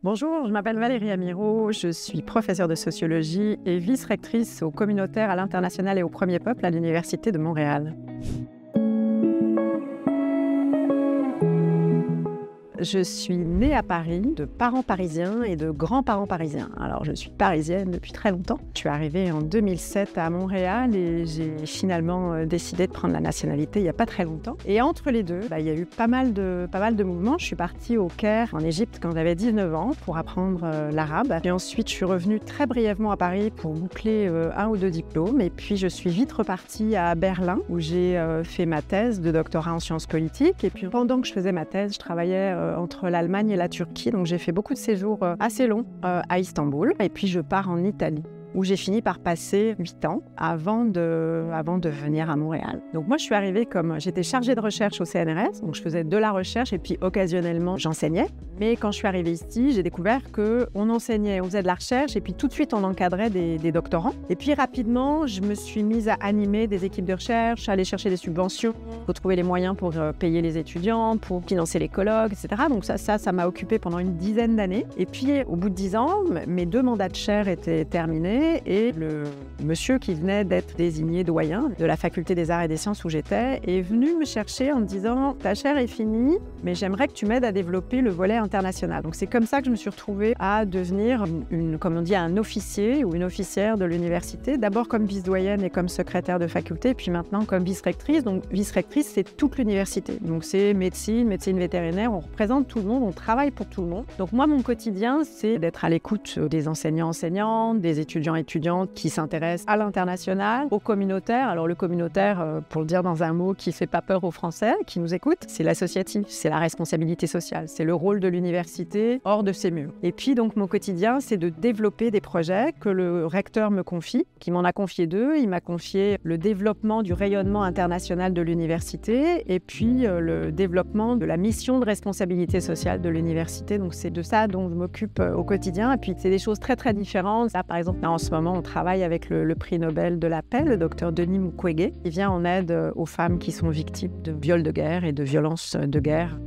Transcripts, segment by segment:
Bonjour, je m'appelle Valérie Amirault, je suis professeure de sociologie et vice-rectrice au communautaire, à l'international et au Premier Peuple à l'Université de Montréal. Je suis née à Paris, de parents parisiens et de grands-parents parisiens. Alors, je suis parisienne depuis très longtemps. Je suis arrivée en 2007 à Montréal et j'ai finalement décidé de prendre la nationalité il n'y a pas très longtemps. Et entre les deux, il y a eu pas mal de mouvements. Je suis partie au Caire, en Égypte, quand j'avais 19 ans pour apprendre l'arabe. Et ensuite, je suis revenue très brièvement à Paris pour boucler un ou deux diplômes. Et puis, je suis vite repartie à Berlin, où j'ai fait ma thèse de doctorat en sciences politiques. Et puis, pendant que je faisais ma thèse, je travaillais entre l'Allemagne et la Turquie. Donc j'ai fait beaucoup de séjours assez longs à Istanbul. Et puis je pars en Italie, où j'ai fini par passer 8 ans avant de venir à Montréal. Donc moi, je suis arrivée j'étais chargée de recherche au CNRS, donc je faisais de la recherche et puis occasionnellement, j'enseignais. Mais quand je suis arrivée ici, j'ai découvert qu'on enseignait, on faisait de la recherche et puis tout de suite, on encadrait des doctorants. Et puis rapidement, je me suis mise à animer des équipes de recherche, à aller chercher des subventions, pour trouver les moyens pour payer les étudiants, pour financer les colloques, etc. Donc ça m'a occupée pendant une dizaine d'années. Et puis, au bout de 10 ans, mes 2 mandats de chaire étaient terminés. Et le monsieur qui venait d'être désigné doyen de la faculté des arts et des sciences où j'étais est venu me chercher en me disant « Ta chaire est finie, mais j'aimerais que tu m'aides à développer le volet international. » Donc c'est comme ça que je me suis retrouvée à devenir comme on dit, un officier ou une officière de l'université, d'abord comme vice-doyenne et comme secrétaire de faculté, puis maintenant comme vice-rectrice. Donc vice-rectrice, c'est toute l'université. Donc c'est médecine vétérinaire, on représente tout le monde, on travaille pour tout le monde. Donc moi, mon quotidien, c'est d'être à l'écoute des enseignants-enseignantes, des étudiantes qui s'intéressent à l'international, au communautaire. Alors le communautaire, pour le dire dans un mot qui ne fait pas peur aux Français, qui nous écoutent, c'est l'associatif, c'est la responsabilité sociale, c'est le rôle de l'université hors de ses murs. Et puis donc mon quotidien, c'est de développer des projets que le recteur me confie, qui m'en a confié 2. Il m'a confié le développement du rayonnement international de l'université et puis le développement de la mission de responsabilité sociale de l'université. Donc c'est de ça dont je m'occupe au quotidien. Et puis c'est des choses très très différentes. Là, par exemple, en ce moment, on travaille avec le prix Nobel de la paix, le docteur Denis Mukwege, qui vient en aide aux femmes qui sont victimes de viols de guerre et de violences de guerre.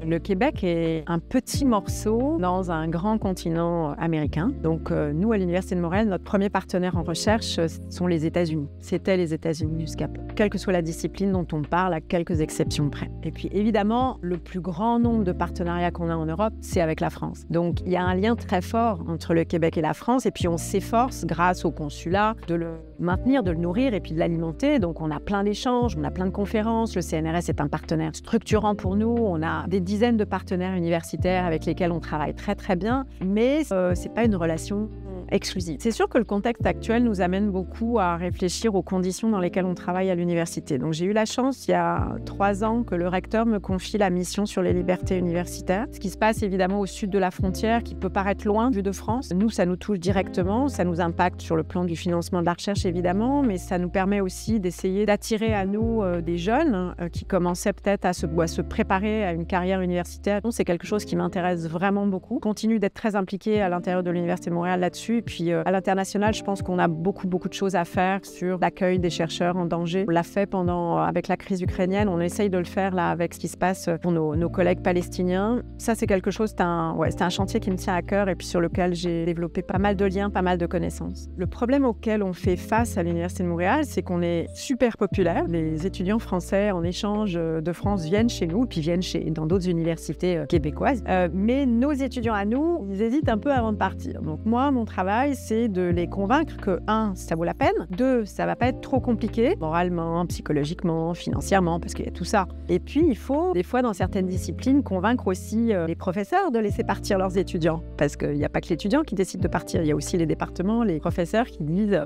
Le Québec est un petit morceau dans un grand continent américain. Donc nous, à l'Université de Montréal, notre premier partenaire en recherche sont les États-Unis. C'était les États-Unis jusqu'à peu. Quelle que soit la discipline dont on parle, à quelques exceptions près. Et puis évidemment, le plus grand nombre de partenariats qu'on a en Europe, c'est avec la France. Donc il y a un lien très fort entre le Québec et la France. Et puis on s'efforce, grâce au consulat, de le maintenir, de le nourrir et puis de l'alimenter. Donc on a plein d'échanges, on a plein de conférences. Le CNRS est un partenaire structurant pour nous. On a des dizaines de partenaires universitaires avec lesquels on travaille très très bien, mais c'est pas une relation exclusive. C'est sûr que le contexte actuel nous amène beaucoup à réfléchir aux conditions dans lesquelles on travaille à l'université. Donc j'ai eu la chance, il y a 3 ans, que le recteur me confie la mission sur les libertés universitaires. Ce qui se passe évidemment au sud de la frontière, qui peut paraître loin vu de France. Nous, ça nous touche directement, ça nous impacte sur le plan du financement de la recherche évidemment, mais ça nous permet aussi d'essayer d'attirer à nous des jeunes qui commençaient peut-être à se préparer à une carrière universitaire. C'est quelque chose qui m'intéresse vraiment beaucoup. Je continue d'être très impliquée à l'intérieur de l'Université de Montréal là-dessus. Et puis à l'international, je pense qu'on a beaucoup de choses à faire sur l'accueil des chercheurs en danger. On l'a fait avec la crise ukrainienne, on essaye de le faire là avec ce qui se passe pour nos collègues palestiniens. Ça, c'est quelque chose, c'est un chantier qui me tient à cœur et puis sur lequel j'ai développé pas mal de liens, pas mal de connaissances. Le problème auquel on fait face à l'Université de Montréal, c'est qu'on est super populaire. Les étudiants français en échange de France viennent chez nous, puis viennent dans d'autres universités québécoises. Mais nos étudiants à nous, ils hésitent un peu avant de partir. Donc moi, mon travail, c'est de les convaincre que 1, ça vaut la peine, 2, ça va pas être trop compliqué, moralement, psychologiquement, financièrement, parce qu'il y a tout ça. Et puis, il faut, des fois, dans certaines disciplines, convaincre aussi les professeurs de laisser partir leurs étudiants. Parce qu'il n'y a pas que l'étudiant qui décide de partir, il y a aussi les départements, les professeurs qui disent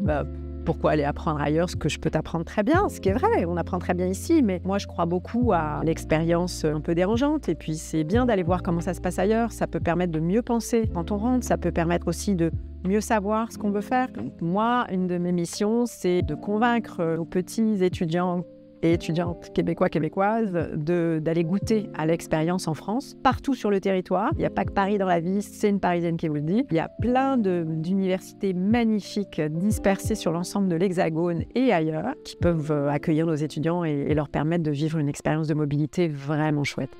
pourquoi aller apprendre ailleurs ce que je peux t'apprendre très bien, ce qui est vrai, on apprend très bien ici, mais moi je crois beaucoup à l'expérience un peu dérangeante et puis c'est bien d'aller voir comment ça se passe ailleurs, ça peut permettre de mieux penser quand on rentre, ça peut permettre aussi de mieux savoir ce qu'on veut faire. Donc, moi, une de mes missions, c'est de convaincre nos petits étudiants et étudiantes québécois, québécoises, d'aller goûter à l'expérience en France, partout sur le territoire. Il n'y a pas que Paris dans la vie, c'est une Parisienne qui vous le dit. Il y a plein d'universités magnifiques dispersées sur l'ensemble de l'Hexagone et ailleurs qui peuvent accueillir nos étudiants et leur permettre de vivre une expérience de mobilité vraiment chouette.